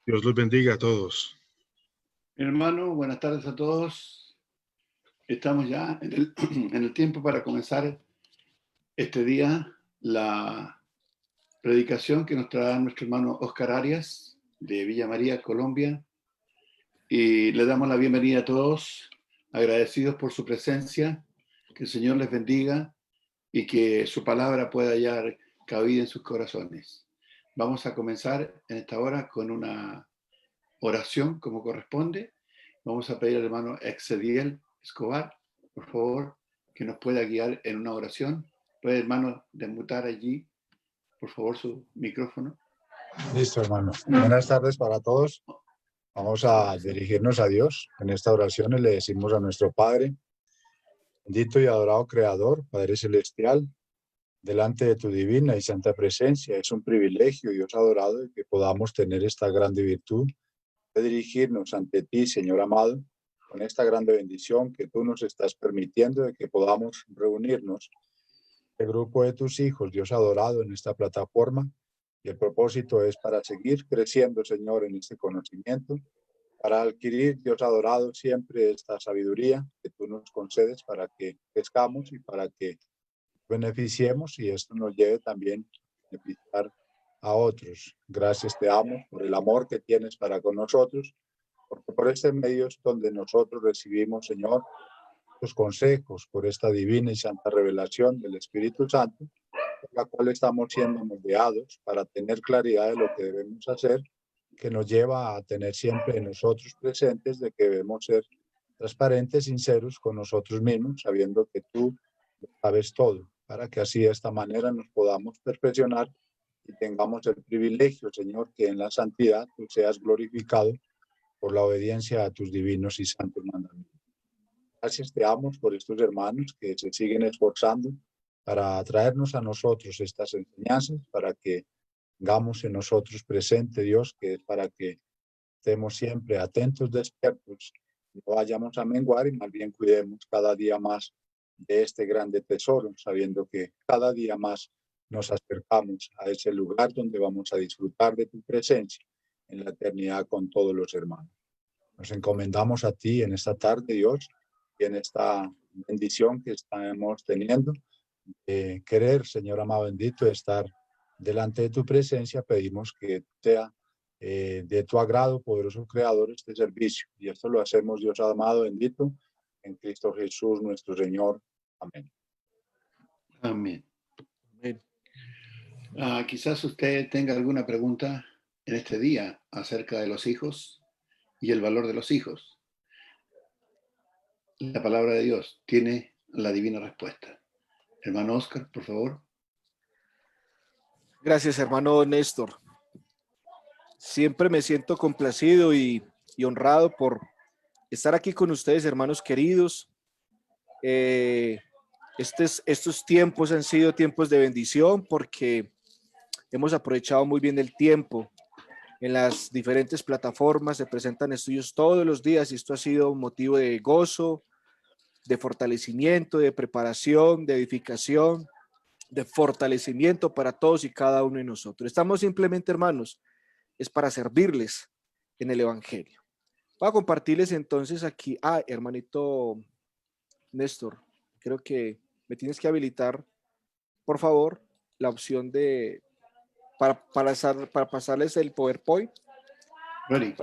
Dios los bendiga a todos. Hermano, buenas tardes a todos. Estamos ya en el tiempo para comenzar este día la predicación que nos traerá nuestro hermano Oscar Arias de Villa María, Colombia. Y le damos la bienvenida a todos, agradecidos por su presencia. Que el Señor les bendiga y que su palabra pueda hallar cabida en sus corazones. Vamos a comenzar en esta hora con una oración como corresponde. Vamos a pedir al hermano Exediel Escobar, por favor, que nos pueda guiar en una oración. ¿Puede, hermano, desmutar allí, por favor, su micrófono? Listo, hermano. Buenas tardes para todos. Vamos a dirigirnos a Dios. En esta oración le decimos a nuestro Padre, bendito y adorado Creador, Padre Celestial, delante de tu divina y santa presencia. Es un privilegio, Dios adorado, que podamos tener esta grande virtud de dirigirnos ante ti, Señor amado, con esta grande bendición que tú nos estás permitiendo de que podamos reunirnos, el grupo de tus hijos, Dios adorado, en esta plataforma. Y el propósito es para seguir creciendo, Señor, en este conocimiento, para adquirir, Dios adorado, siempre esta sabiduría que tú nos concedes para que crezcamos y para que beneficiemos y esto nos lleve también a beneficiar a otros. Gracias te amo por el amor que tienes para con nosotros, porque por este medio es donde nosotros recibimos, Señor, tus consejos, por esta divina y santa revelación del Espíritu Santo, por la cual estamos siendo moldeados para tener claridad de lo que debemos hacer, que nos lleva a tener siempre en nosotros presentes de que debemos ser transparentes, sinceros con nosotros mismos, sabiendo que tú sabes todo, para que así de esta manera nos podamos perfeccionar y tengamos el privilegio, Señor, que en la santidad tú seas glorificado por la obediencia a tus divinos y santos mandamientos. Gracias te amo por estos hermanos que se siguen esforzando para traernos a nosotros estas enseñanzas, para que tengamos en nosotros presente, Dios, que es para que estemos siempre atentos, despiertos, no vayamos a menguar y más bien cuidemos cada día más de este grande tesoro, sabiendo que cada día más nos acercamos a ese lugar donde vamos a disfrutar de tu presencia en la eternidad con todos los hermanos. Nos encomendamos a ti en esta tarde, Dios, y en esta bendición que estamos teniendo. Querer, Señor amado bendito, estar delante de tu presencia, pedimos que sea de tu agrado, poderoso Creador, este servicio. Y esto lo hacemos, Dios amado bendito, en Cristo Jesús, nuestro Señor. Amén. Amén. Amén. Quizás usted tenga alguna pregunta en este día acerca de los hijos y el valor de los hijos. La palabra de Dios tiene la divina respuesta. Hermano Oscar, por favor. Gracias, hermano Néstor. Siempre me siento complacido y honrado por estar aquí con ustedes, hermanos queridos. Estos tiempos han sido tiempos de bendición porque hemos aprovechado muy bien el tiempo. En las diferentes plataformas se presentan estudios todos los días y esto ha sido un motivo de gozo, de fortalecimiento, de preparación, de edificación, de fortalecimiento para todos y cada uno de nosotros. Estamos simplemente, hermanos, es para servirles en el Evangelio. Voy a compartirles entonces aquí, hermanito Néstor, creo que me tienes que habilitar, por favor, la opción de para pasarles el PowerPoint. Ready.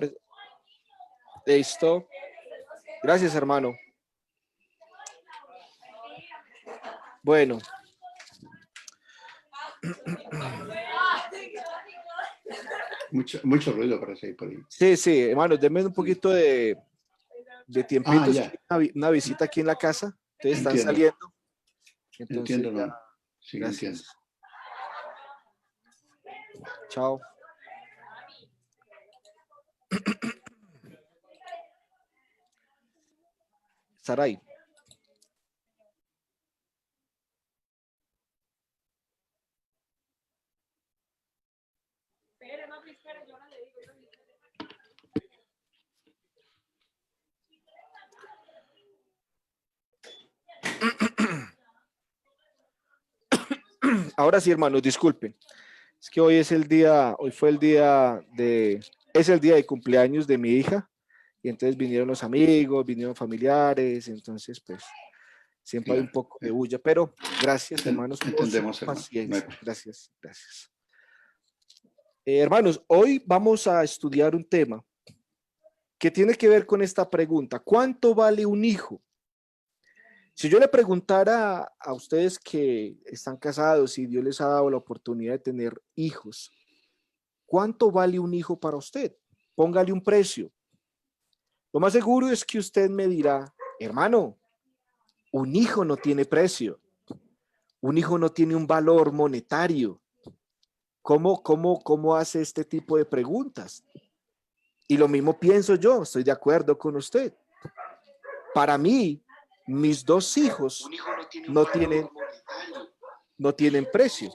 Listo. Gracias, hermano. Bueno. Mucho ruido parece ahí por ahí. Sí, hermano, denme un poquito de tiempito. Ya. Una visita aquí en la casa. Ustedes están Entiendo. saliendo. Entonces, entiendo, no. Sí, gracias. entiendo. Chao. Saray. Ahora sí, hermanos, disculpen. Es que hoy fue el día de es el día de cumpleaños de mi hija y entonces vinieron los amigos, vinieron familiares, entonces pues siempre hay un Claro. poco de bulla, pero gracias hermanos por su Entendemos, hermano. paciencia. Gracias, gracias. Hermanos, hoy vamos a estudiar un tema que tiene que ver con esta pregunta: ¿cuánto vale un hijo? Si yo le preguntara a ustedes que están casados y Dios les ha dado la oportunidad de tener hijos, ¿cuánto vale un hijo para usted? Póngale un precio. Lo más seguro es que usted me dirá: hermano, un hijo no tiene precio. Un hijo no tiene un valor monetario. ¿Cómo hace este tipo de preguntas? Y lo mismo pienso yo, estoy de acuerdo con usted. Para mí, mis dos hijos no tienen precio.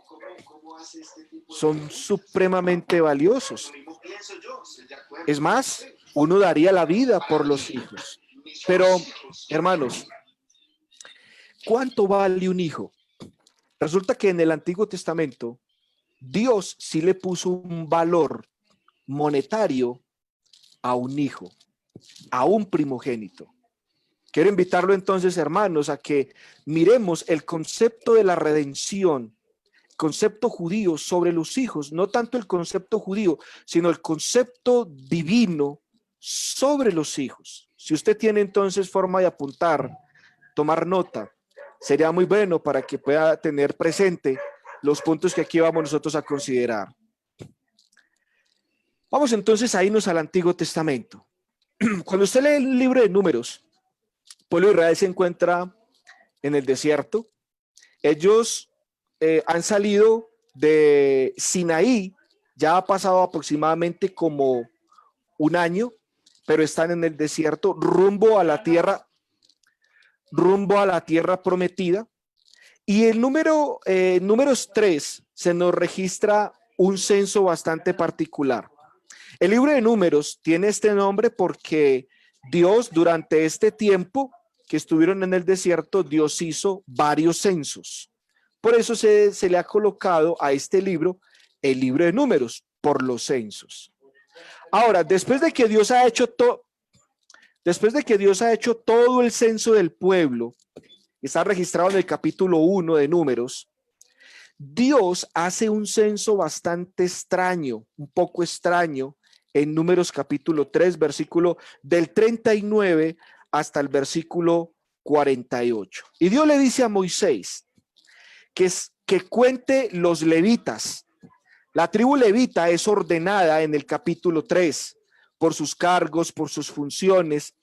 Son supremamente valiosos. Es más, uno daría la vida por los hijos. Pero, hermanos, ¿cuánto vale un hijo? Resulta que en el Antiguo Testamento, Dios sí le puso un valor monetario a un hijo, a un primogénito. Quiero invitarlo entonces, hermanos, a que miremos el concepto de la redención, concepto judío sobre los hijos, no tanto el concepto judío, sino el concepto divino sobre los hijos. Si usted tiene entonces forma de apuntar, tomar nota, sería muy bueno para que pueda tener presente los puntos que aquí vamos nosotros a considerar. Vamos entonces a irnos al Antiguo Testamento. Cuando usted lee el libro de Números, el pueblo de Israel se encuentra en el desierto. Ellos han salido de Sinaí, ya ha pasado aproximadamente como un año, pero están en el desierto rumbo a la tierra prometida. Y el números 3 se nos registra un censo bastante particular. El libro de Números tiene este nombre porque Dios, durante este tiempo que estuvieron en el desierto, Dios hizo varios censos. Por eso se le ha colocado a este libro el libro de Números, por los censos. Ahora, después de que Dios ha hecho todo el censo del pueblo, está registrado en el capítulo 1 de Números, Dios hace un censo bastante extraño, un poco extraño, en Números capítulo 3, versículo del 39 hasta el versículo 48. Y Dios le dice a Moisés que cuente los levitas. La tribu levita es ordenada en el capítulo 3 por sus cargos, por sus funciones,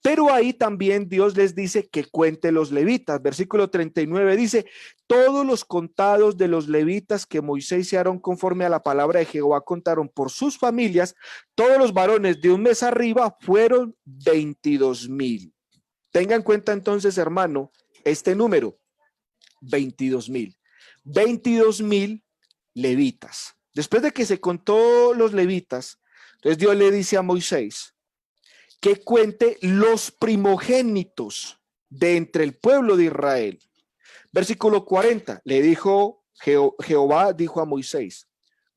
pero ahí también Dios les dice que cuente los levitas. Versículo 39 dice: todos los contados de los levitas que Moisés y Aarón, conforme a la palabra de Jehová, contaron por sus familias, todos los varones de un mes arriba fueron 22,000. Tenga en cuenta entonces, hermano, este número, 22,000. 22,000 levitas. Después de que se contó los levitas, entonces Dios le dice a Moisés que cuente los primogénitos de entre el pueblo de Israel. Versículo 40, le dijo Jehová dijo a Moisés: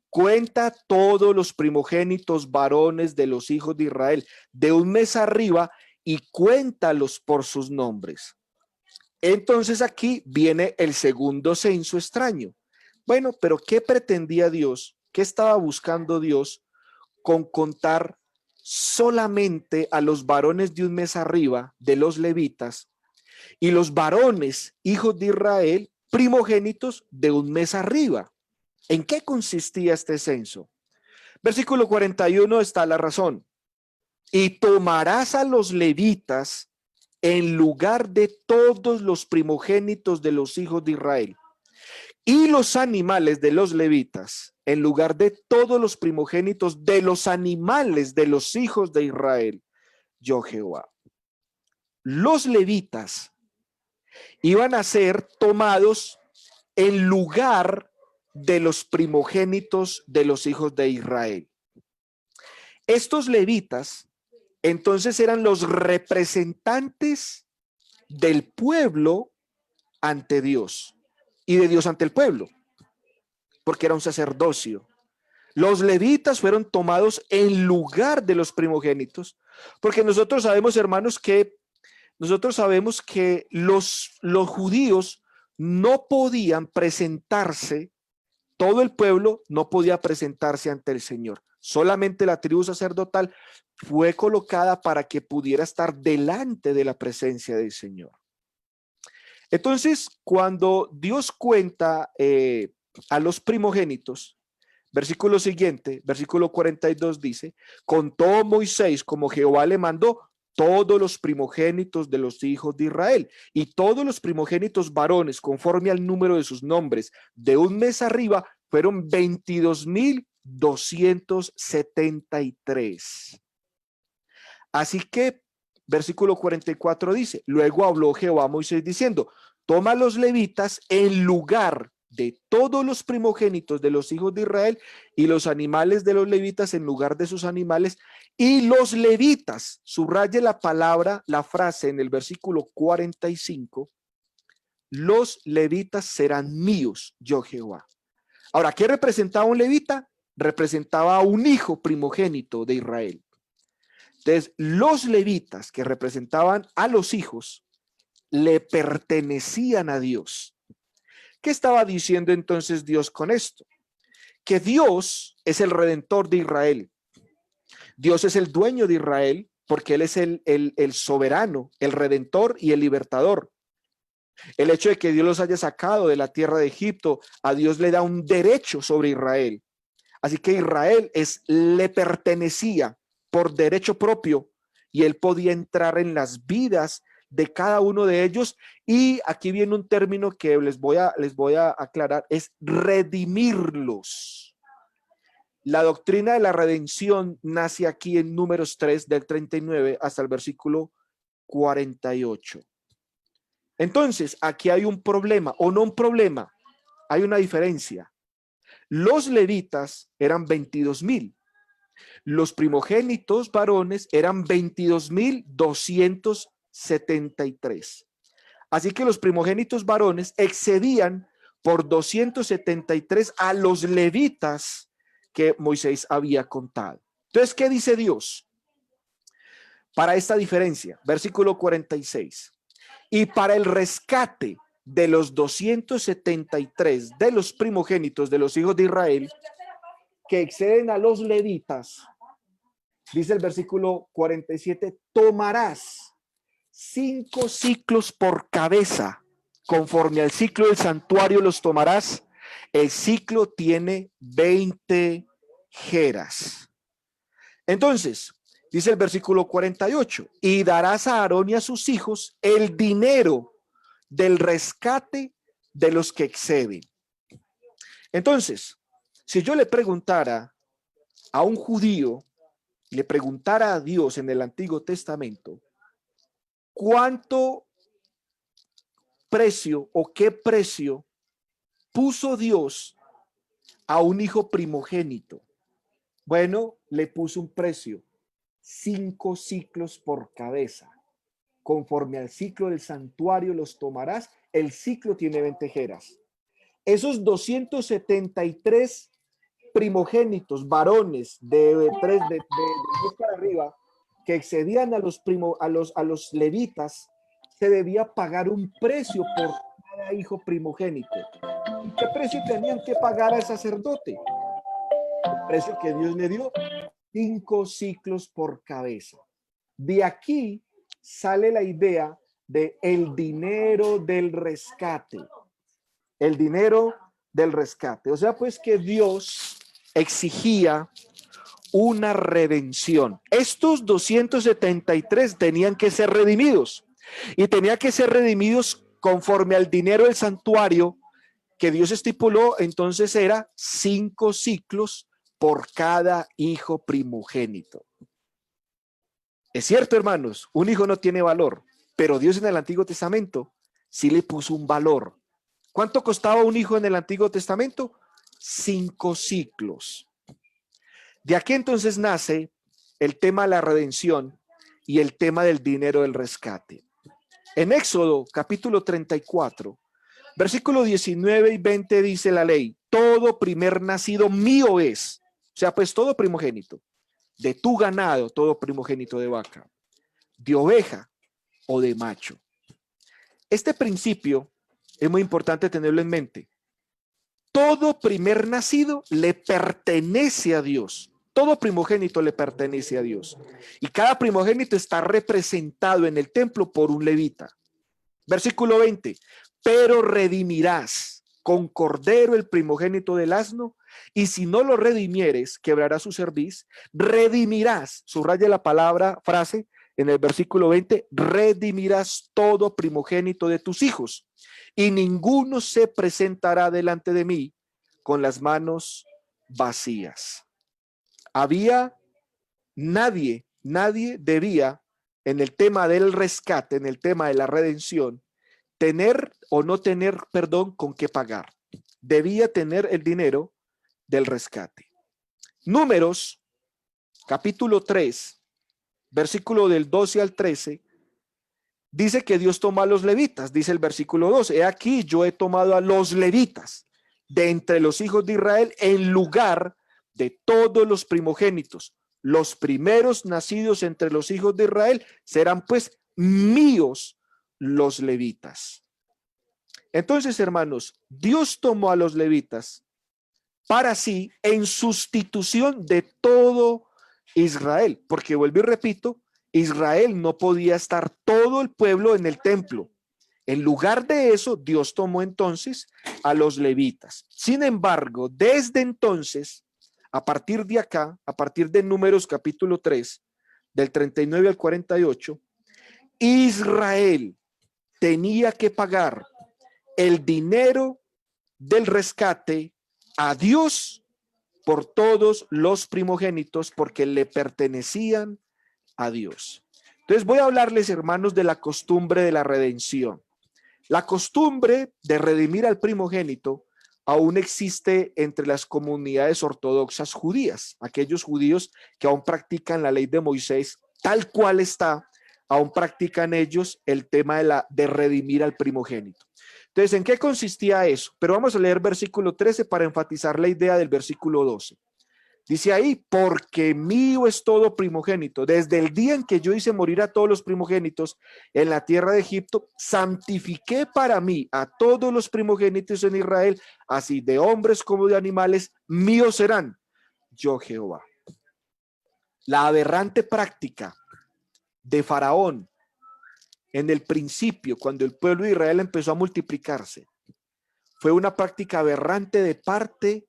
cuenta todos los primogénitos varones de los hijos de Israel de un mes arriba y cuéntalos por sus nombres. Entonces aquí viene el segundo censo extraño. Bueno, pero ¿qué pretendía Dios? ¿Qué estaba buscando Dios con contar solamente a los varones de un mes arriba de los levitas y los varones hijos de Israel primogénitos de un mes arriba? ¿En qué consistía este censo? Versículo 41 está la razón. Y tomarás a los levitas en lugar de todos los primogénitos de los hijos de Israel, y los animales de los levitas en lugar de todos los primogénitos de los animales de los hijos de Israel, yo Jehová. Los levitas iban a ser tomados en lugar de los primogénitos de los hijos de Israel. Estos levitas entonces eran los representantes del pueblo ante Dios y de Dios ante el pueblo, porque era un sacerdocio. Los levitas fueron tomados en lugar de los primogénitos, porque nosotros sabemos, hermanos, que los judíos no podían presentarse, todo el pueblo no podía presentarse ante el Señor. Solamente la tribu sacerdotal fue colocada para que pudiera estar delante de la presencia del Señor. Entonces, cuando Dios cuenta a los primogénitos, versículo siguiente, versículo 42 dice: contó Moisés como Jehová le mandó todos los primogénitos de los hijos de Israel, y todos los primogénitos varones, conforme al número de sus nombres, de un mes arriba, fueron 22,273. Así que, versículo 44 dice: luego habló Jehová a Moisés diciendo: toma los levitas en lugar de todos los primogénitos de los hijos de Israel, y los animales de los levitas en lugar de sus animales, y los levitas, subraye la palabra, la frase en el versículo 45, los levitas serán míos, yo Jehová. Ahora, ¿qué representaba un levita? Representaba a un hijo primogénito de Israel. Entonces, los levitas, que representaban a los hijos, le pertenecían a Dios. ¿Qué estaba diciendo entonces Dios con esto? Que Dios es el redentor de Israel. Dios es el dueño de Israel, porque Él es el soberano, el redentor y el libertador. El hecho de que Dios los haya sacado de la tierra de Egipto, a Dios le da un derecho sobre Israel. Así que Israel le pertenecía por derecho propio, y Él podía entrar en las vidas de cada uno de ellos. Y aquí viene un término que les voy a aclarar: es redimirlos. La doctrina de la redención nace aquí en Números 3, del 39 hasta el versículo 48. Entonces, aquí hay un problema, o no un problema, hay una diferencia. Los levitas eran 22,000. Los primogénitos varones eran 22,273. Así que los primogénitos varones excedían por 273 a los levitas que Moisés había contado. Entonces, ¿qué dice Dios para esta diferencia? Versículo 46. Y para el rescate de los 273 de los primogénitos de los hijos de Israel que exceden a los levitas, dice el versículo 47, tomarás 5 ciclos por cabeza, conforme al ciclo del santuario los tomarás. El ciclo tiene 20 jeras. Entonces, dice el versículo 48, y darás a Aarón y a sus hijos el dinero del rescate de los que exceden. Entonces, si yo le preguntara a un judío, le preguntara a Dios en el Antiguo Testamento, ¿cuánto precio o qué precio puso Dios a un hijo primogénito? Bueno, le puso un precio: 5 ciclos por cabeza. Conforme al ciclo del santuario los tomarás. El ciclo tiene 20 jeras. Esos 273 primogénitos varones de 10 para arriba que excedían a los levitas, se debía pagar un precio por cada hijo primogénito. ¿Y qué precio tenían que pagar al sacerdote? El precio que Dios le dio: 5 ciclos por cabeza. De aquí sale la idea de el dinero del rescate. El dinero del rescate. O sea, pues, que Dios exigía una redención. Estos 273 tenían que ser redimidos, y tenían que ser redimidos conforme al dinero del santuario que Dios estipuló. Entonces era 5 ciclos por cada hijo primogénito. Es cierto, hermanos, un hijo no tiene valor, pero Dios en el Antiguo Testamento sí le puso un valor. ¿Cuánto costaba un hijo en el Antiguo Testamento? 5 ciclos. De aquí entonces nace el tema de la redención y el tema del dinero del rescate. En Éxodo capítulo 34, versículo 19 y 20 dice la ley: todo primer nacido mío es. sea, pues todo primogénito, de tu ganado, todo primogénito de vaca, de oveja o de macho. Este principio es muy importante tenerlo en mente. Todo primer nacido le pertenece a Dios. Todo primogénito le pertenece a Dios. Y cada primogénito está representado en el templo por un levita. Versículo 20. Pero redimirás con cordero el primogénito del asno, y si no lo redimieres, quebrará su cerviz. Redimirás, subraya la palabra, frase, en el versículo 20, redimirás todo primogénito de tus hijos, y ninguno se presentará delante de mí con las manos vacías. Había nadie debía, en el tema del rescate, en el tema de la redención, tener o no tener, perdón, con qué pagar. Debía tener el dinero del rescate. Números, capítulo 3, versículo del 12 al 13, dice que Dios toma a los levitas, dice el versículo 12, he aquí yo he tomado a los levitas de entre los hijos de Israel en lugar de todos los primogénitos. Los primeros nacidos entre los hijos de Israel serán pues míos los levitas. Entonces, hermanos, Dios tomó a los levitas para sí en sustitución de todo Israel, porque vuelvo y repito, Israel no podía estar todo el pueblo en el templo. En lugar de eso, Dios tomó entonces a los levitas. Sin embargo, desde entonces, a partir de acá, a partir de Números capítulo 3, del 39 al 48, Israel tenía que pagar el dinero del rescate a Dios por todos los primogénitos porque le pertenecían a Dios. Entonces voy a hablarles, hermanos, de la costumbre de la redención. La costumbre de redimir al primogénito aún existe entre las comunidades ortodoxas judías, aquellos judíos que aún practican la ley de Moisés tal cual está, aún practican ellos el tema de redimir al primogénito. Entonces, ¿en qué consistía eso? Pero vamos a leer versículo 13 para enfatizar la idea del versículo 12. Dice ahí, porque mío es todo primogénito. Desde el día en que yo hice morir a todos los primogénitos en la tierra de Egipto, santifiqué para mí a todos los primogénitos en Israel, así de hombres como de animales, míos serán, yo Jehová. La aberrante práctica de Faraón en el principio, cuando el pueblo de Israel empezó a multiplicarse, fue una práctica aberrante de parte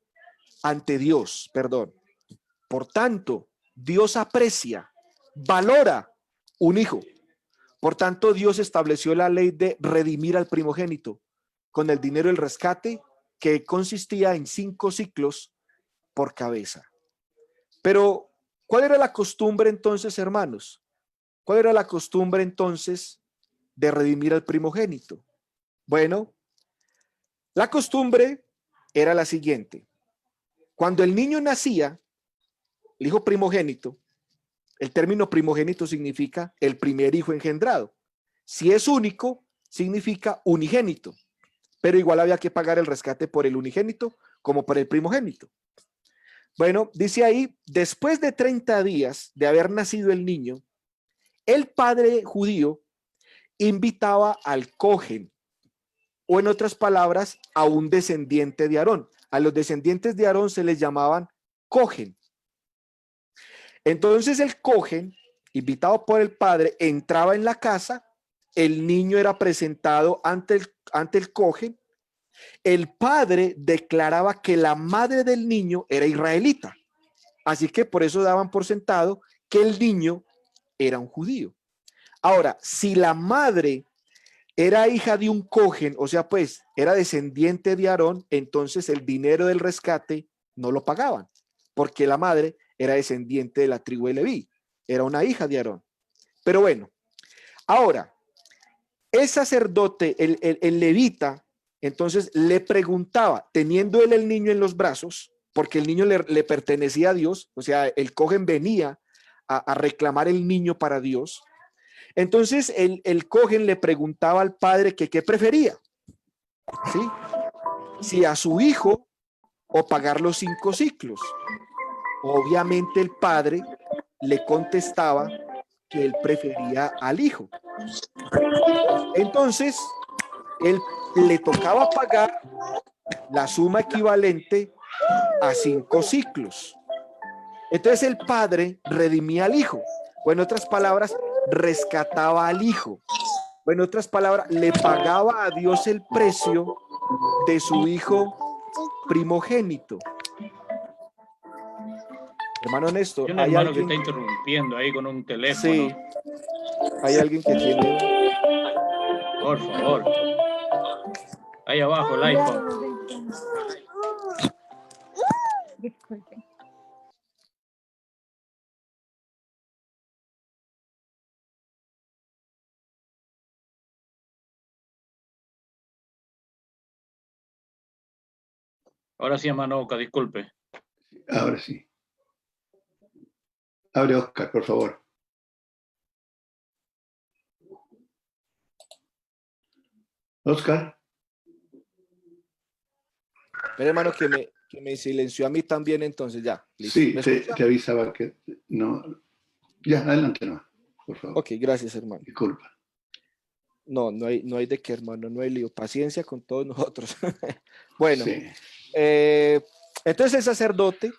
ante Dios, perdón. Por tanto, Dios aprecia, valora un hijo. Por tanto, Dios estableció la ley de redimir al primogénito con el dinero del rescate, que consistía en 5 siclos por cabeza. Pero, ¿cuál era la costumbre entonces, hermanos? ¿Cuál era la costumbre entonces de redimir al primogénito? Bueno, la costumbre era la siguiente. Cuando el niño nacía, el hijo primogénito, el término primogénito significa el primer hijo engendrado. Si es único, significa unigénito, pero igual había que pagar el rescate por el unigénito como por el primogénito. Bueno, dice ahí, después de 30 días de haber nacido el niño, el padre judío invitaba al cohen, o en otras palabras, a un descendiente de Aarón. A los descendientes de Aarón se les llamaban cohen. Entonces el cohen, invitado por el padre, entraba en la casa, el niño era presentado ante el cohen, el padre declaraba que la madre del niño era israelita, así que por eso daban por sentado que el niño era un judío. Ahora, si la madre era hija de un cohen, o sea, pues era descendiente de Aarón, entonces el dinero del rescate no lo pagaban, porque la madre era descendiente de la tribu de Leví, era una hija de Aarón. Pero bueno, ahora, el sacerdote, el levita, entonces le preguntaba, teniendo él el niño en los brazos, porque el niño le pertenecía a Dios, o sea, el cohen venía a reclamar el niño para Dios. Entonces el cohen le preguntaba al padre que qué prefería, ¿sí? Si a su hijo o pagar los 5 ciclos. Obviamente el padre le contestaba que él prefería al hijo. Entonces, él le tocaba pagar la suma equivalente a 5 ciclos. Entonces el padre redimía al hijo, o en otras palabras, rescataba al hijo, o en otras palabras, le pagaba a Dios el precio de su hijo primogénito. Hermano Néstor, Hay un ¿hay hermano alguien que está interrumpiendo ahí con un teléfono. Sí, hay alguien que tiene... Por favor. Ahí abajo el iPhone. Disculpe. Ahora sí, hermano Oca, disculpe. Ahora sí. Abre, Oscar, por favor. Oscar. Pero hermano, que me silenció a mí también, entonces ya. ¿Listo? Sí, ¿Me te escucha? avisaba que no. Ya, adelante no, por favor. Ok, gracias, hermano. Disculpa. No hay de qué, hermano, no hay lío. Paciencia con todos nosotros. Bueno, Sí. entonces el sacerdote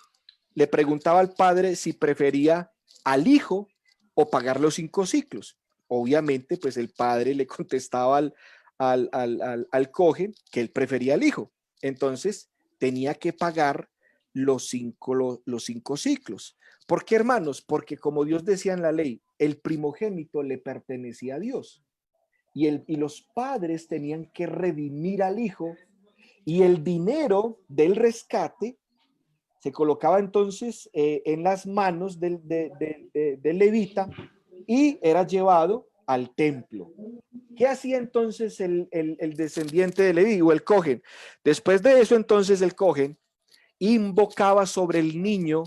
le preguntaba al padre si prefería al hijo o pagar los 5 ciclos. Obviamente, pues el padre le contestaba al cohen que él prefería al hijo. Entonces, tenía que pagar los 5 ciclos. ¿Por qué, hermanos? Porque como Dios decía en la ley, el primogénito le pertenecía a Dios. Y los padres tenían que redimir al hijo, y el dinero del rescate se colocaba entonces en las manos del levita y era llevado al templo. ¿Qué hacía entonces el descendiente de Leví o el cohen? Después de eso, entonces el cohen invocaba sobre el niño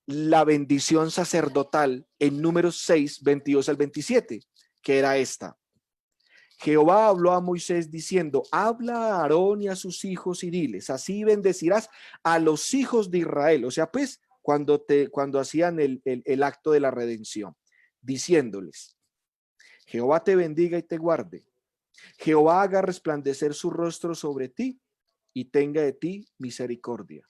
la bendición sacerdotal en Números 6, 22 al 27, que era esta. Jehová habló a Moisés diciendo, habla a Aarón y a sus hijos y diles, así bendecirás a los hijos de Israel. O sea, pues, cuando hacían el acto de la redención, diciéndoles, Jehová te bendiga y te guarde. Jehová haga resplandecer su rostro sobre ti y tenga de ti misericordia.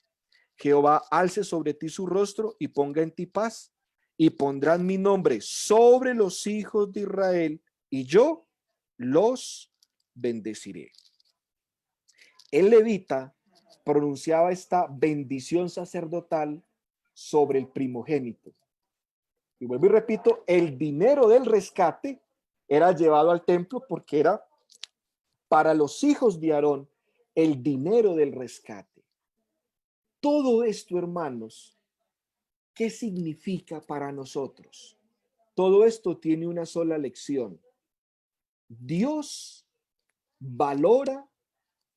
Jehová alce sobre ti su rostro y ponga en ti paz, y pondrán mi nombre sobre los hijos de Israel, y yo los bendeciré. El levita pronunciaba esta bendición sacerdotal sobre el primogénito. Y vuelvo y repito, el dinero del rescate era llevado al templo porque era para los hijos de Aarón el dinero del rescate. Todo esto, hermanos, ¿qué significa para nosotros? Todo esto tiene una sola lección. Dios valora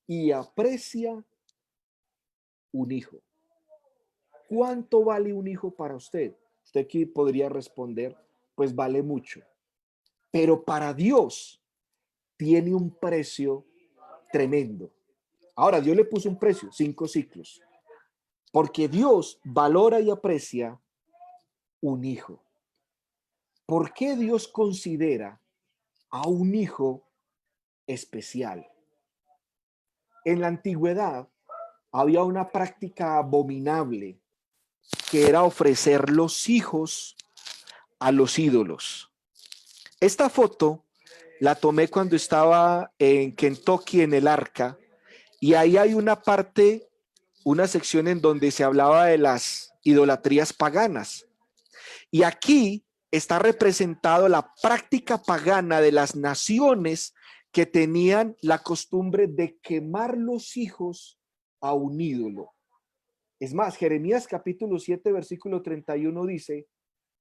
y aprecia un hijo. ¿Cuánto vale un hijo para usted? Usted aquí podría responder, pues vale mucho. Pero para Dios tiene un precio tremendo. Ahora, Dios le puso un precio, 5 ciclos. Porque Dios valora y aprecia un hijo. ¿Por qué Dios considera a un hijo especial? En la antigüedad había una práctica abominable que era ofrecer los hijos a los ídolos. Esta foto la tomé cuando estaba en Kentucky en el Arca, y ahí hay una parte, una sección en donde se hablaba de las idolatrías paganas. Y aquí está representado la práctica pagana de las naciones que tenían la costumbre de quemar los hijos a un ídolo. Es más, Jeremías capítulo 7, versículo 31 dice,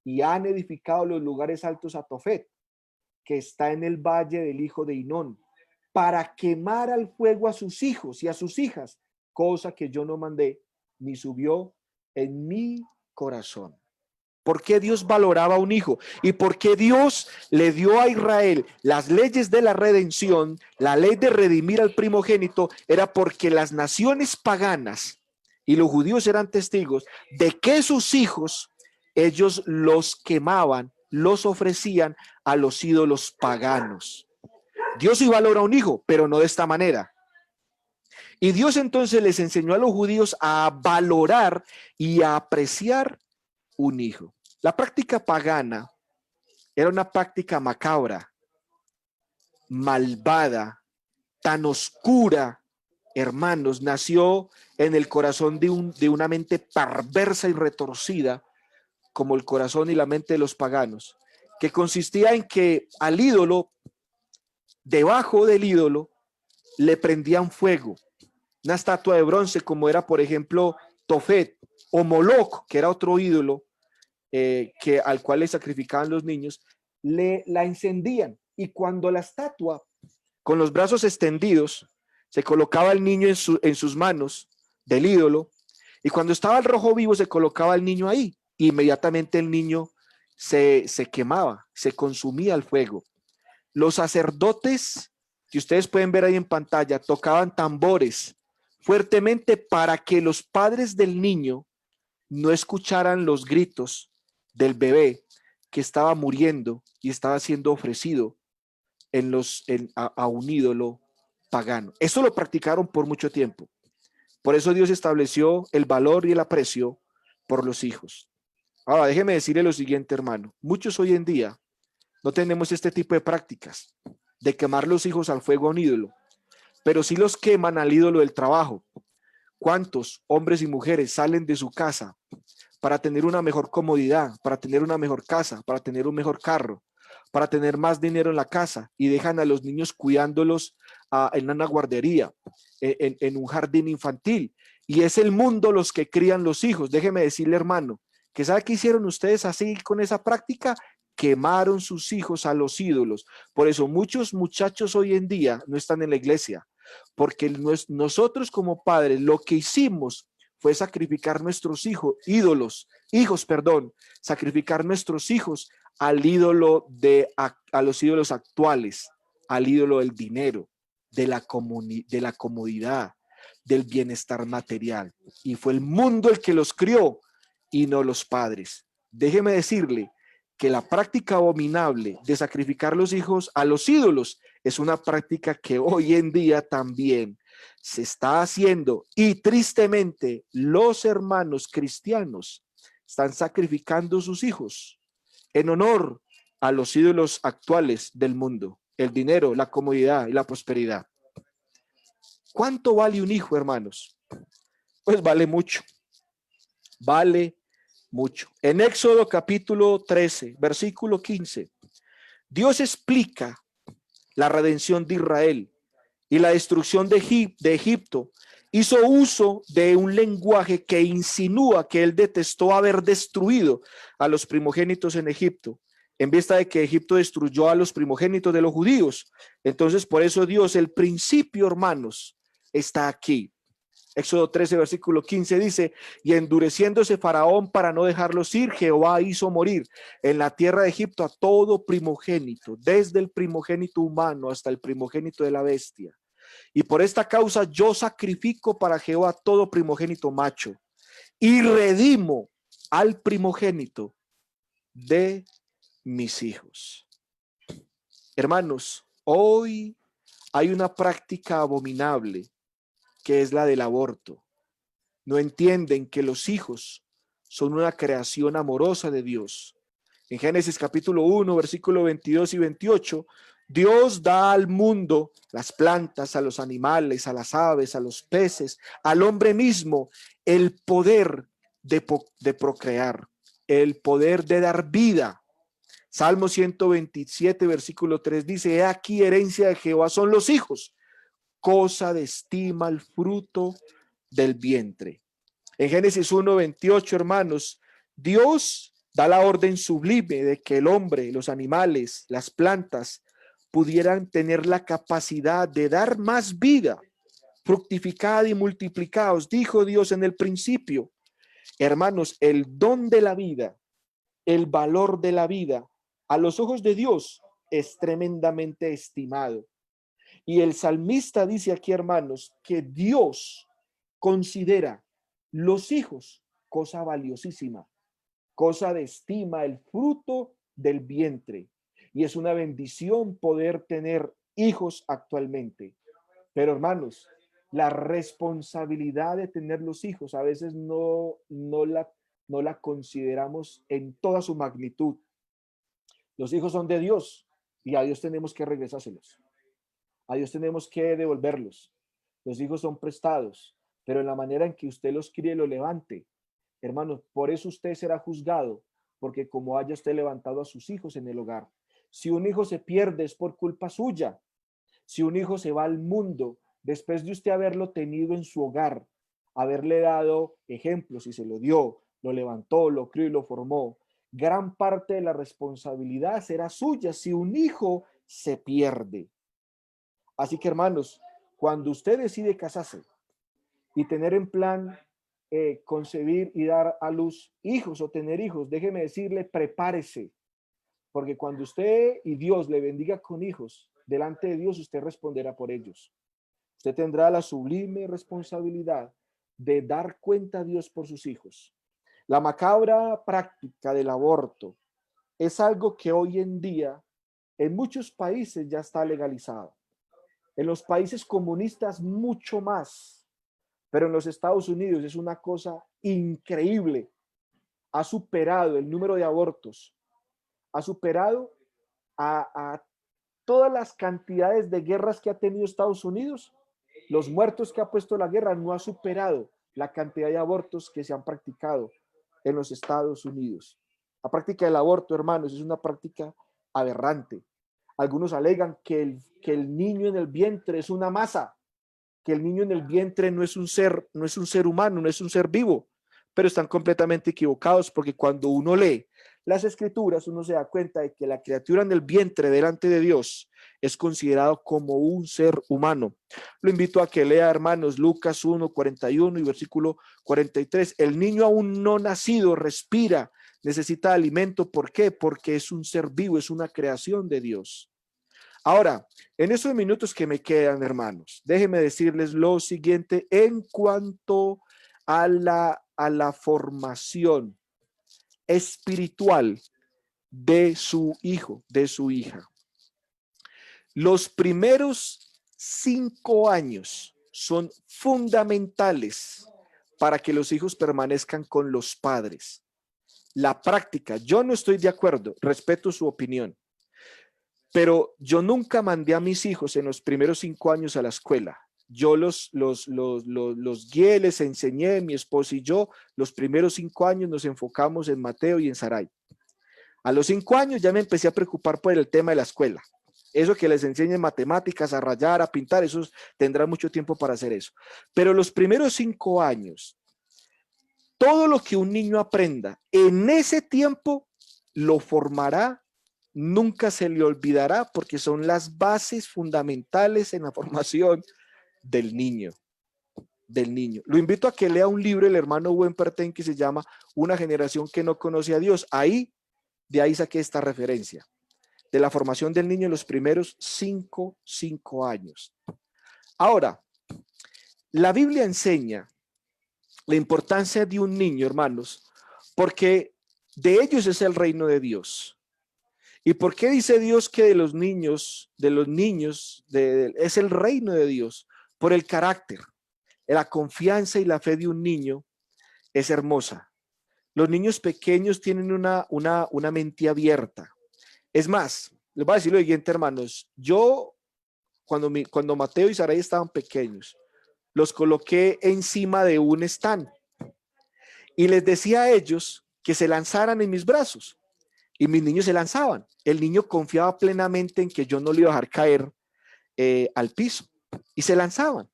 y han edificado los lugares altos a Tofet, que está en el valle del hijo de Hinón, para quemar al fuego a sus hijos y a sus hijas, cosa que yo no mandé, ni subió en mi corazón. ¿Por qué Dios valoraba a un hijo? ¿Y por qué Dios le dio a Israel las leyes de la redención, la ley de redimir al primogénito? Era porque las naciones paganas y los judíos eran testigos de que sus hijos, ellos los quemaban, los ofrecían a los ídolos paganos. Dios sí valora un hijo, pero no de esta manera. Y Dios entonces les enseñó a los judíos a valorar y a apreciar un hijo. La práctica pagana era una práctica macabra, malvada, tan oscura, hermanos, nació en el corazón de una mente perversa y retorcida como el corazón y la mente de los paganos, que consistía en que al ídolo, debajo del ídolo, le prendían fuego. Una estatua de bronce como era, por ejemplo, Tofet o Moloch, que era otro ídolo al cual le sacrificaban los niños, la encendían, y cuando la estatua, con los brazos extendidos, se colocaba el niño en sus manos del ídolo, y cuando estaba el rojo vivo se colocaba el niño ahí, e inmediatamente el niño se quemaba, se consumía al fuego. Los sacerdotes, que ustedes pueden ver ahí en pantalla, tocaban tambores fuertemente para que los padres del niño no escucharan los gritos del bebé que estaba muriendo y estaba siendo ofrecido a un ídolo pagano. Eso lo practicaron por mucho tiempo. Por eso Dios estableció el valor y el aprecio por los hijos. Ahora, déjeme decirle lo siguiente, hermano. Muchos hoy en día no tenemos este tipo de prácticas de quemar los hijos al fuego a un ídolo, pero sí los queman al ídolo del trabajo. ¿Cuántos hombres y mujeres salen de su casa para tener una mejor comodidad, para tener una mejor casa, para tener un mejor carro, para tener más dinero en la casa, y dejan a los niños cuidándolos en una guardería, en un jardín infantil? Y es el mundo los que crían los hijos. Déjeme decirle, hermano, que ¿sabe qué hicieron ustedes así con esa práctica? Quemaron sus hijos a los ídolos. Por eso muchos muchachos hoy en día no están en la iglesia, porque nosotros como padres lo que hicimos fue sacrificar nuestros hijos, sacrificar nuestros hijos al ídolo a los ídolos actuales, al ídolo del dinero, de la comodidad, del bienestar material. Y fue el mundo el que los crió y no los padres. Déjeme decirle que la práctica abominable de sacrificar los hijos a los ídolos es una práctica que hoy en día también se está haciendo, y tristemente los hermanos cristianos están sacrificando sus hijos en honor a los ídolos actuales del mundo, el dinero, la comodidad y la prosperidad. ¿Cuánto vale un hijo, hermanos? Pues vale mucho, vale mucho. En Éxodo capítulo 13, versículo 15, Dios explica la redención de Israel y la destrucción de Egipto. Hizo uso de un lenguaje que insinúa que él detestó haber destruido a los primogénitos en Egipto, en vista de que Egipto destruyó a los primogénitos de los judíos. Entonces, por eso Dios, el principio, hermanos, está aquí. Éxodo 13, versículo 15 dice: y endureciéndose Faraón para no dejarlos ir, Jehová hizo morir en la tierra de Egipto a todo primogénito, desde el primogénito humano hasta el primogénito de la bestia. Y por esta causa yo sacrifico para Jehová todo primogénito macho, y redimo al primogénito de mis hijos. Hermanos, hoy hay una práctica abominable que es la del aborto. No entienden que los hijos son una creación amorosa de Dios. En Génesis capítulo 1, versículo 22 y 28, Dios da al mundo las plantas, a los animales, a las aves, a los peces, al hombre mismo, el poder de procrear, el poder de dar vida. Salmo 127, versículo 3 dice: he aquí herencia de Jehová son los hijos, cosa de estima el fruto del vientre. En Génesis 1:28, hermanos, Dios da la orden sublime de que el hombre, los animales, las plantas pudieran tener la capacidad de dar más vida, fructificad y multiplicaos, dijo Dios en el principio. Hermanos, el don de la vida, el valor de la vida, a los ojos de Dios es tremendamente estimado. Y el salmista dice aquí, hermanos, que Dios considera Los hijos, cosa valiosísima, cosa de estima, el fruto del vientre. Y es una bendición poder tener hijos actualmente. Pero hermanos, la responsabilidad de tener los hijos a veces no la consideramos en toda su magnitud. Los hijos son de Dios y a Dios tenemos que regresárselos. A Dios tenemos que devolverlos. Los hijos son prestados, pero en la manera en que usted los críe, lo levante. Hermanos, por eso usted será juzgado, porque como haya usted levantado a sus hijos en el hogar. Si un hijo se pierde es por culpa suya. Si un hijo se va al mundo, después de usted haberlo tenido en su hogar, haberle dado ejemplos y se lo dio, lo levantó, lo crió y lo formó, gran parte de la responsabilidad será suya si un hijo se pierde. Así que hermanos, cuando usted decide casarse y tener en plan concebir y dar a luz hijos o tener hijos, déjeme decirle, prepárese, porque cuando usted y Dios le bendiga con hijos, delante de Dios usted responderá por ellos. Usted tendrá la sublime responsabilidad de dar cuenta a Dios por sus hijos. La macabra práctica del aborto es algo que hoy en día en muchos países ya está legalizado. En los países comunistas mucho más, pero en los Estados Unidos es una cosa increíble. Ha superado el número de abortos, ha superado a todas las cantidades de guerras que ha tenido Estados Unidos. Los muertos que ha puesto la guerra no ha superado la cantidad de abortos que se han practicado en los Estados Unidos. La práctica del aborto, hermanos, es una práctica aberrante. Algunos alegan que el niño en el vientre es una masa, que el niño en el vientre no es un ser humano, no es un ser vivo, pero están completamente equivocados, porque cuando uno lee las escrituras, uno se da cuenta de que la criatura en el vientre delante de Dios es considerado como un ser humano. Lo invito a que lea, hermanos, Lucas 1:41 y versículo 43. El niño aún no nacido respira, necesita alimento. ¿Por qué? Porque es un ser vivo, es una creación de Dios. Ahora, en esos minutos que me quedan, hermanos, déjenme decirles lo siguiente en cuanto a la formación espiritual de su hijo, de su hija. Los primeros 5 años son fundamentales para que los hijos permanezcan con los padres. La práctica, yo no estoy de acuerdo, respeto su opinión, pero yo nunca mandé a mis hijos en los primeros 5 años a la escuela. Yo los guié, les enseñé, mi esposa y yo, los primeros 5 años nos enfocamos en Mateo y en Sarai. A los 5 años ya me empecé a preocupar por el tema de la escuela. Eso que les enseñen matemáticas, a rayar, a pintar, eso tendrá mucho tiempo para hacer eso. Pero los primeros 5 años, todo lo que un niño aprenda en ese tiempo lo formará, nunca se le olvidará, porque son las bases fundamentales en la formación del niño. Lo invito a que lea un libro del hermano Wemperten que se llama Una generación que no conoce a Dios. De ahí saqué esta referencia de la formación del niño en los primeros 5 años. Ahora, la Biblia enseña la importancia de un niño, hermanos, porque de ellos es el reino de Dios. ¿Y por qué dice Dios que de los niños es el reino de Dios? Por el carácter. La confianza y la fe de un niño es hermosa. Los niños pequeños tienen una mente abierta. Es más, les voy a decir lo siguiente, hermanos. Yo, cuando Mateo y Sarai estaban pequeños, los coloqué encima de un stand y les decía a ellos que se lanzaran en mis brazos. Y mis niños se lanzaban. El niño confiaba plenamente en que yo no le iba a dejar caer al piso. Y se lanzaban.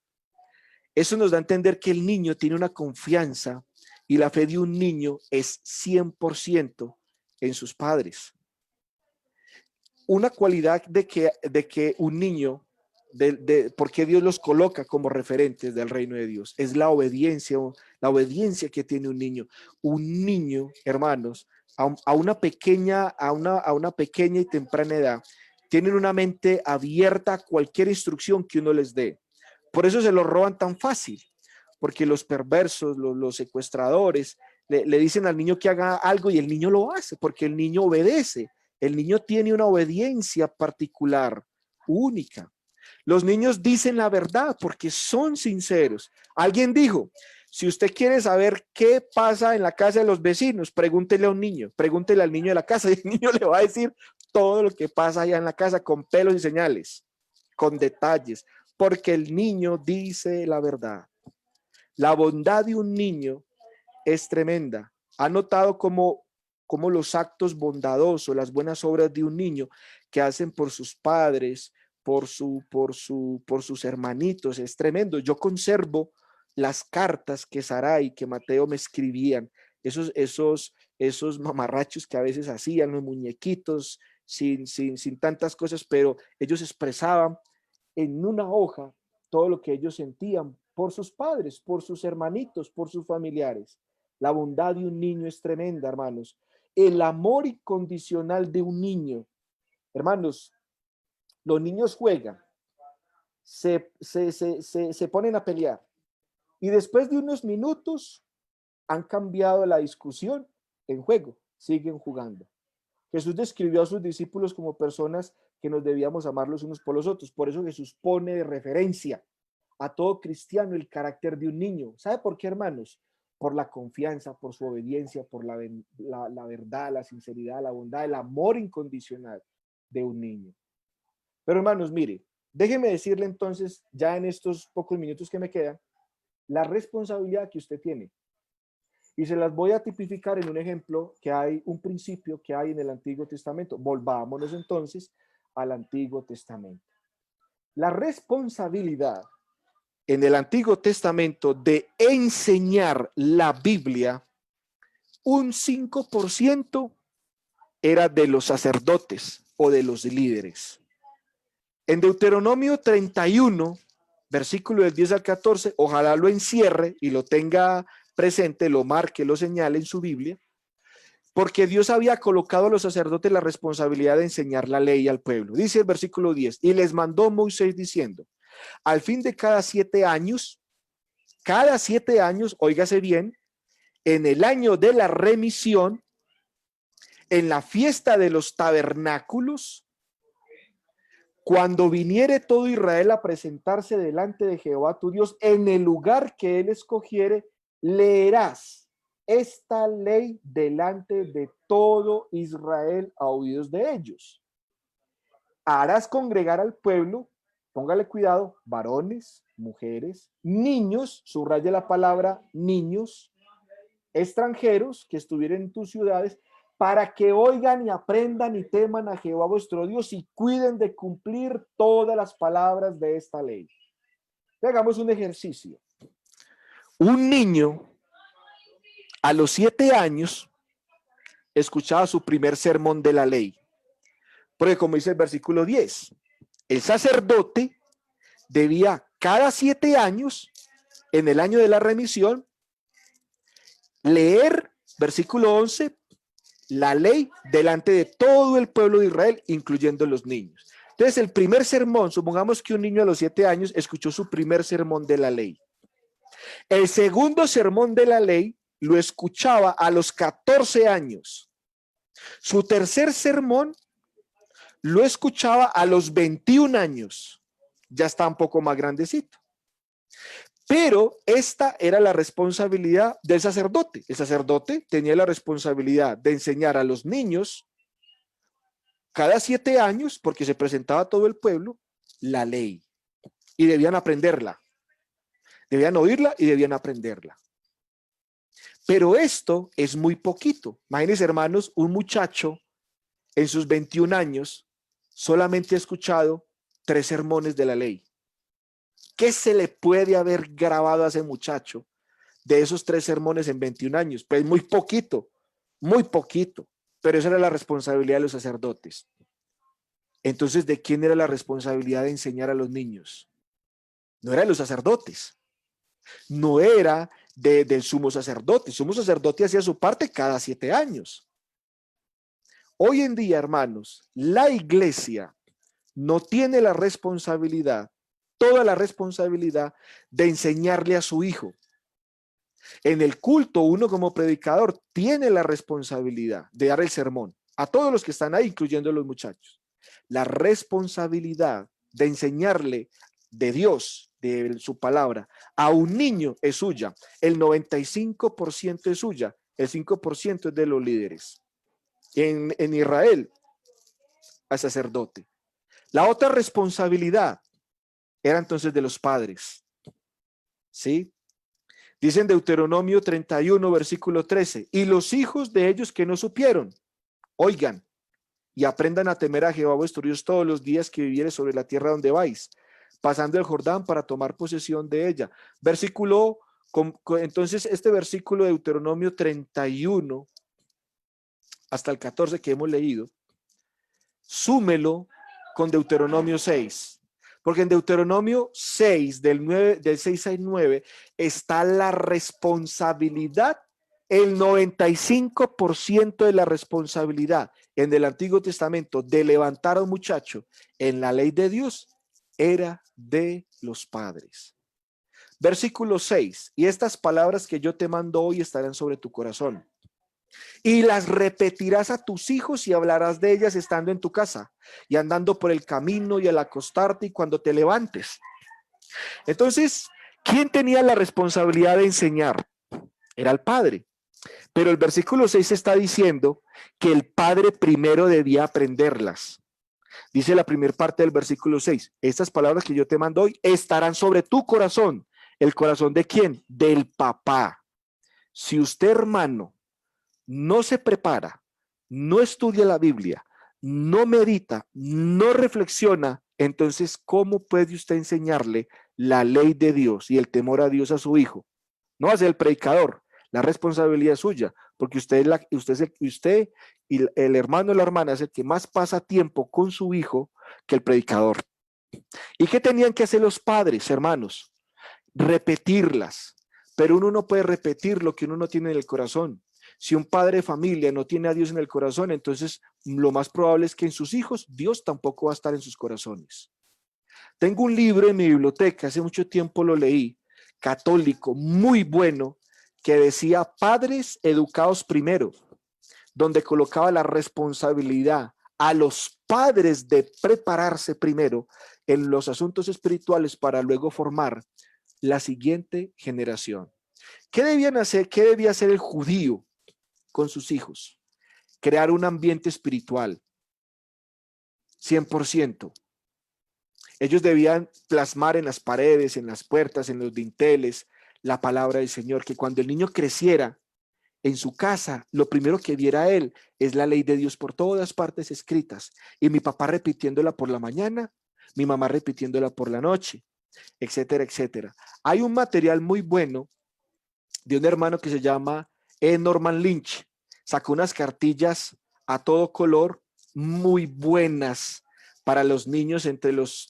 Eso nos da a entender que el niño tiene una confianza y la fe de un niño es 100% en sus padres. Una cualidad de que un niño, ¿por qué Dios los coloca como referentes del reino de Dios? Es la obediencia que tiene un niño. Un niño, hermanos, a una pequeña y temprana edad, tienen una mente abierta a cualquier instrucción que uno les dé. Por eso se lo roban tan fácil, porque los perversos, los secuestradores, le dicen al niño que haga algo y el niño lo hace, porque el niño obedece. El niño tiene una obediencia particular, única. Los niños dicen la verdad porque son sinceros. Alguien dijo, si usted quiere saber qué pasa en la casa de los vecinos, pregúntele a un niño, pregúntele al niño de la casa y el niño le va a decir todo lo que pasa allá en la casa con pelos y señales, con detalles, porque el niño dice la verdad. La bondad de un niño es tremenda. ¿Ha notado cómo los actos bondadosos, las buenas obras de un niño que hacen por sus padres, por sus hermanitos, es tremendo? Yo conservo las cartas que Sarai, que Mateo me escribían, esos mamarrachos que a veces hacían, los muñequitos, sin tantas cosas, pero ellos expresaban en una hoja todo lo que ellos sentían por sus padres, por sus hermanitos, por sus familiares. La bondad de un niño es tremenda, hermanos. El amor incondicional de un niño. Hermanos, los niños juegan, se ponen a pelear y después de unos minutos han cambiado la discusión en juego, siguen jugando. Jesús describió a sus discípulos como personas que nos debíamos amar los unos por los otros. Por eso Jesús pone de referencia a todo cristiano el carácter de un niño. ¿Sabe por qué, hermanos? Por la confianza, por su obediencia, por la verdad, la sinceridad, la bondad, el amor incondicional de un niño. Pero, hermanos, mire, déjeme decirle entonces, ya en estos pocos minutos que me quedan, la responsabilidad que usted tiene. Y se las voy a tipificar en un ejemplo que hay, un principio que hay en el Antiguo Testamento. Volvámonos entonces al Antiguo Testamento. La responsabilidad en el Antiguo Testamento de enseñar la Biblia, un 5% era de los sacerdotes o de los líderes. En Deuteronomio 31, versículo del 10 al 14, ojalá lo encierre y lo tenga presente, lo marque, lo señale en su Biblia, porque Dios había colocado a los sacerdotes la responsabilidad de enseñar la ley al pueblo. Dice el versículo 10, y les mandó Moisés diciendo, al fin de cada 7 años, óigase bien, en el año de la remisión, en la fiesta de los tabernáculos, cuando viniere todo Israel a presentarse delante de Jehová tu Dios, en el lugar que él escogiere, leerás esta ley delante de todo Israel a oídos de ellos. Harás congregar al pueblo, póngale cuidado, varones, mujeres, niños, subraye la palabra niños, extranjeros que estuvieran en tus ciudades, para que oigan y aprendan y teman a Jehová vuestro Dios y cuiden de cumplir todas las palabras de esta ley. Hagamos un ejercicio. Un niño a los 7 años escuchaba su primer sermón de la ley. Porque como dice el versículo 10, el sacerdote debía cada 7 años, en el año de la remisión, leer, versículo 11, la ley delante de todo el pueblo de Israel, incluyendo los niños. Entonces, el primer sermón, supongamos que un niño a los 7 años escuchó su primer sermón de la ley. El segundo sermón de la ley lo escuchaba a los 14 años. Su tercer sermón lo escuchaba a los 21 años. Ya está un poco más grandecito. Pero esta era la responsabilidad del sacerdote. El sacerdote tenía la responsabilidad de enseñar a los niños cada 7 años, porque se presentaba a todo el pueblo, la ley. Y debían aprenderla. Debían oírla y debían aprenderla. Pero esto es muy poquito. Imagínense, hermanos, un muchacho en sus 21 años solamente ha escuchado 3 sermones de la ley. ¿Qué se le puede haber grabado a ese muchacho de esos 3 sermones en 21 años? Pues muy poquito, pero esa era la responsabilidad de los sacerdotes. Entonces, ¿de quién era la responsabilidad de enseñar a los niños? No era de los sacerdotes, no era del sumo sacerdote. El sumo sacerdote hacía su parte cada 7 años. Hoy en día, hermanos, la iglesia no tiene la responsabilidad, toda la responsabilidad de enseñarle a su hijo. En el culto, uno como predicador tiene la responsabilidad de dar el sermón a todos los que están ahí, incluyendo a los muchachos. La responsabilidad de enseñarle de Dios, de su palabra, a un niño es suya. El 95% es suya, el 5% es de los líderes. En Israel, al sacerdote. La otra responsabilidad era entonces de los padres. ¿Sí? Dice en Deuteronomio 31, versículo 13, y los hijos de ellos que no supieron, oigan y aprendan a temer a Jehová vuestro Dios todos los días que vivieres sobre la tierra donde vais, pasando el Jordán para tomar posesión de ella. Versículo, entonces este versículo de Deuteronomio 31 hasta el 14 que hemos leído, súmelo con Deuteronomio 6. Porque en Deuteronomio 6, del 6 al 9, está la responsabilidad, el 95% de la responsabilidad en el Antiguo Testamento de levantar a un muchacho en la ley de Dios era de los padres. Versículo 6, y estas palabras que yo te mando hoy estarán sobre tu corazón. Y las repetirás a tus hijos y hablarás de ellas estando en tu casa y andando por el camino y al acostarte y cuando te levantes. Entonces, ¿quién tenía la responsabilidad de enseñar? Era el padre. Pero el versículo 6 está diciendo que el padre primero debía aprenderlas. Dice la primera parte del versículo 6, estas palabras que yo te mando hoy estarán sobre tu corazón. ¿El corazón de quién? Del papá. Si usted, hermano, no se prepara, no estudia la Biblia, no medita, no reflexiona, entonces, ¿cómo puede usted enseñarle la ley de Dios y el temor a Dios a su hijo? No va a ser el predicador, la responsabilidad es suya, porque usted y el hermano o la hermana es el que más pasa tiempo con su hijo que el predicador. ¿Y qué tenían que hacer los padres, hermanos? Repetirlas, pero uno no puede repetir lo que uno no tiene en el corazón. Si un padre de familia no tiene a Dios en el corazón, entonces lo más probable es que en sus hijos Dios tampoco va a estar en sus corazones. Tengo un libro en mi biblioteca, hace mucho tiempo lo leí, católico, muy bueno, que decía Padres educados primero, donde colocaba la responsabilidad a los padres de prepararse primero en los asuntos espirituales para luego formar la siguiente generación. ¿Qué debían hacer? ¿Qué debía hacer el judío con sus hijos? Crear un ambiente espiritual, 100%. Ellos debían plasmar en las paredes, en las puertas, en los dinteles, la palabra del Señor, que cuando el niño creciera en su casa, lo primero que viera él es la ley de Dios por todas partes escritas. Y mi papá repitiéndola por la mañana, mi mamá repitiéndola por la noche, etcétera, etcétera. Hay un material muy bueno de un hermano que se llama Norman Lynch. Sacó unas cartillas a todo color muy buenas para los niños entre los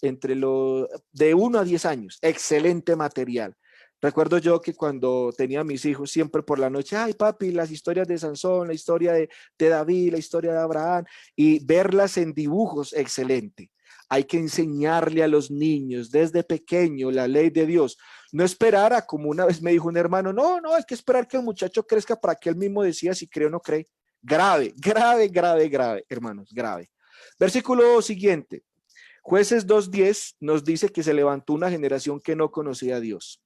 de 1 a 10 años. Excelente material. Recuerdo yo que cuando tenía a mis hijos siempre por la noche, ay papi, las historias de Sansón, la historia de David, la historia de Abraham, y verlas en dibujos, excelente. Hay que enseñarle a los niños desde pequeño la ley de Dios. No esperar a, como una vez me dijo un hermano, no, hay que esperar que el muchacho crezca para que él mismo decida si cree o no cree. Grave, hermanos, grave. Versículo siguiente. Jueces 2:10 nos dice que se levantó una generación que no conocía a Dios.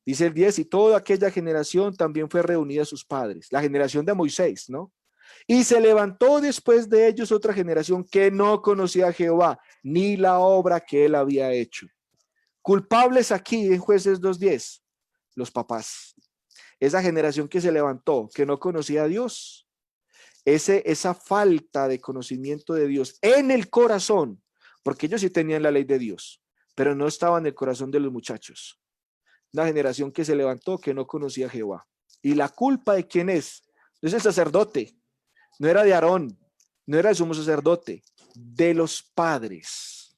Dice el 10, y toda aquella generación también fue reunida a sus padres. La generación de Moisés, ¿no? Y se levantó después de ellos otra generación que no conocía a Jehová, ni la obra que él había hecho. Culpables aquí en Jueces 2:10, los papás. Esa generación que se levantó, que no conocía a Dios. Esa falta de conocimiento de Dios en el corazón, porque ellos sí tenían la ley de Dios, pero no estaba en el corazón de los muchachos. Una generación que se levantó, que no conocía a Jehová. ¿Y la culpa de quién es? No es el sacerdote, no era de Aarón, no era el sumo sacerdote, de los padres.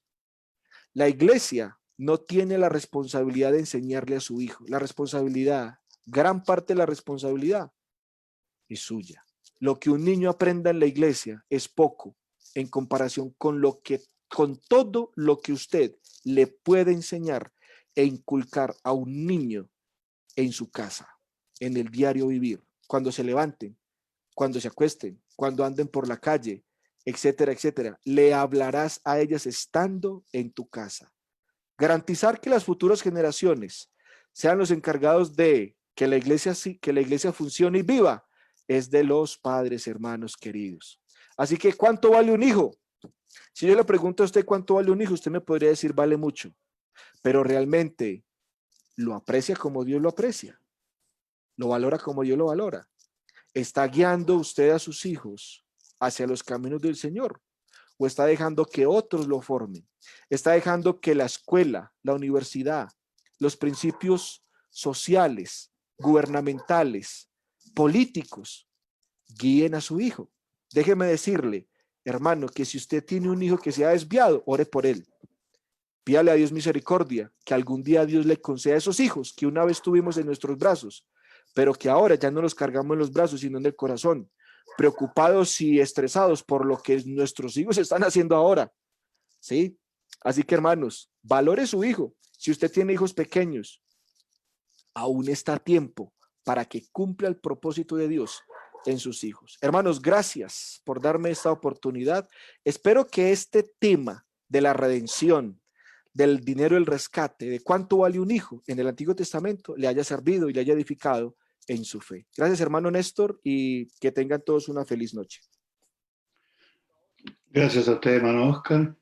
La iglesia no tiene la responsabilidad de enseñarle a su hijo. La responsabilidad, gran parte de la responsabilidad es suya. Lo que un niño aprenda en la iglesia es poco en comparación con todo lo que usted le puede enseñar e inculcar a un niño en su casa. en el diario vivir, cuando se levanten, cuando se acuesten, cuando anden por la calle, etcétera, etcétera. Le hablarás a ellas estando en tu casa. Garantizar que las futuras generaciones sean los encargados de que la iglesia funcione y viva es de los padres, hermanos queridos. Así que, ¿cuánto vale un hijo? Si yo le pregunto a usted cuánto vale un hijo, usted me podría decir vale mucho, pero realmente lo aprecia como Dios lo aprecia, lo valora como Dios lo valora. ¿Está guiando usted a sus hijos hacia los caminos del Señor? ¿O está dejando que otros lo formen? ¿Está dejando que la escuela, la universidad, los principios sociales, gubernamentales, políticos, guíen a su hijo? Déjeme decirle, hermano, que si usted tiene un hijo que se ha desviado, ore por él. Pídale a Dios misericordia, que algún día Dios le conceda a esos hijos que una vez tuvimos en nuestros brazos, pero que ahora ya no los cargamos en los brazos, sino en el corazón, preocupados y estresados por lo que nuestros hijos están haciendo ahora. ¿Sí? Así que, hermanos, valore su hijo. Si usted tiene hijos pequeños, aún está a tiempo para que cumpla el propósito de Dios en sus hijos. Hermanos, gracias por darme esta oportunidad. Espero que este tema de la redención, del dinero del rescate, de cuánto vale un hijo en el Antiguo Testamento, le haya servido y le haya edificado en su fe. Gracias, hermano Néstor, y que tengan todos una feliz noche. Gracias a usted, hermano Oscar.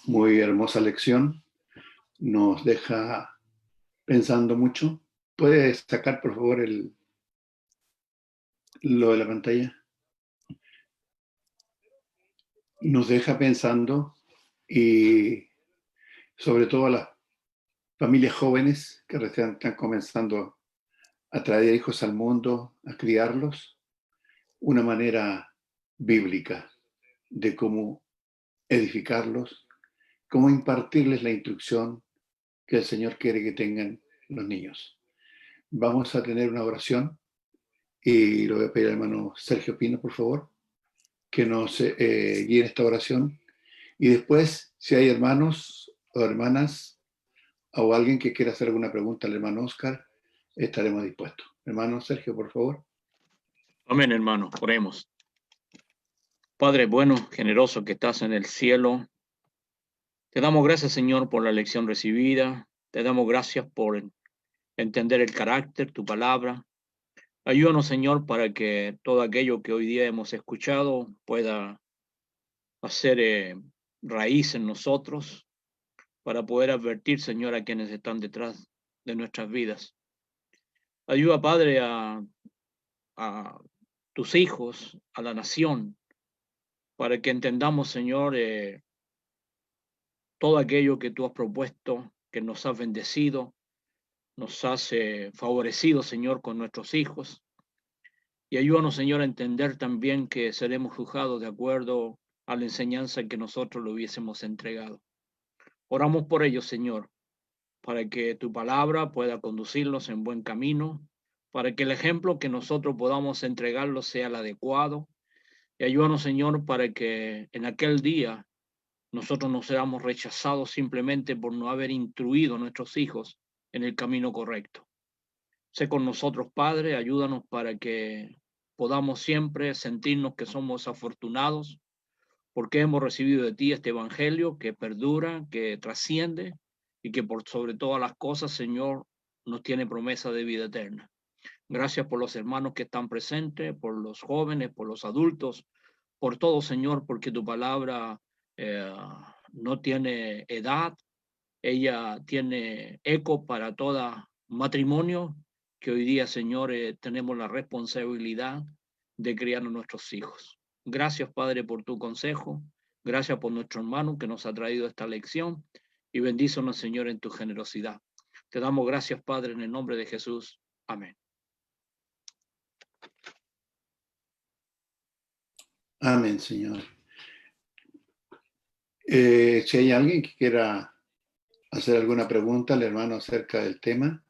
Muy hermosa lección. Nos deja pensando mucho. ¿Puede sacar, por favor, lo de la pantalla? Nos deja pensando y sobre todo a las familias jóvenes que recién están comenzando a traer hijos al mundo, a criarlos, una manera bíblica de cómo edificarlos, cómo impartirles la instrucción que el Señor quiere que tengan los niños. Vamos a tener una oración y lo voy a pedir al hermano Sergio Pino, por favor, que nos guíe en esta oración. Y después, si hay hermanos o hermanas o alguien que quiera hacer alguna pregunta al hermano Oscar, estaremos dispuestos. Hermano Sergio, por favor. Amén, hermano. Oremos. Padre bueno, generoso que estás en el cielo, te damos gracias, Señor, por la lección recibida. Te damos gracias por entender el carácter, tu palabra. Ayúdanos, Señor, para que todo aquello que hoy día hemos escuchado pueda hacer raíz en nosotros, para poder advertir, Señor, a quienes están detrás de nuestras vidas. Ayuda, Padre, a tus hijos, a la nación, para que entendamos, Señor, todo aquello que tú has propuesto, que nos has bendecido, nos has favorecido, Señor, con nuestros hijos. Y ayúdanos, Señor, a entender también que seremos juzgados de acuerdo a la enseñanza que nosotros le hubiésemos entregado. Oramos por ellos, Señor, para que tu palabra pueda conducirlos en buen camino, para que el ejemplo que nosotros podamos entregarlos sea el adecuado. Y ayúdanos, Señor, para que en aquel día nosotros no seamos rechazados simplemente por no haber instruido a nuestros hijos en el camino correcto. Sé con nosotros, Padre, ayúdanos para que podamos siempre sentirnos que somos afortunados porque hemos recibido de ti este evangelio que perdura, que trasciende y que por sobre todas las cosas, Señor, nos tiene promesa de vida eterna. Gracias por los hermanos que están presentes, por los jóvenes, por los adultos, por todo, Señor, porque tu palabra no tiene edad, ella tiene eco para todo matrimonio, que hoy día, Señor, tenemos la responsabilidad de criar a nuestros hijos. Gracias, Padre, por tu consejo. Gracias por nuestro hermano que nos ha traído esta lección y bendícenos, Señor, en tu generosidad. Te damos gracias, Padre, en el nombre de Jesús. Amén. Amén, Señor. Si hay alguien que quiera hacer alguna pregunta al hermano acerca del tema,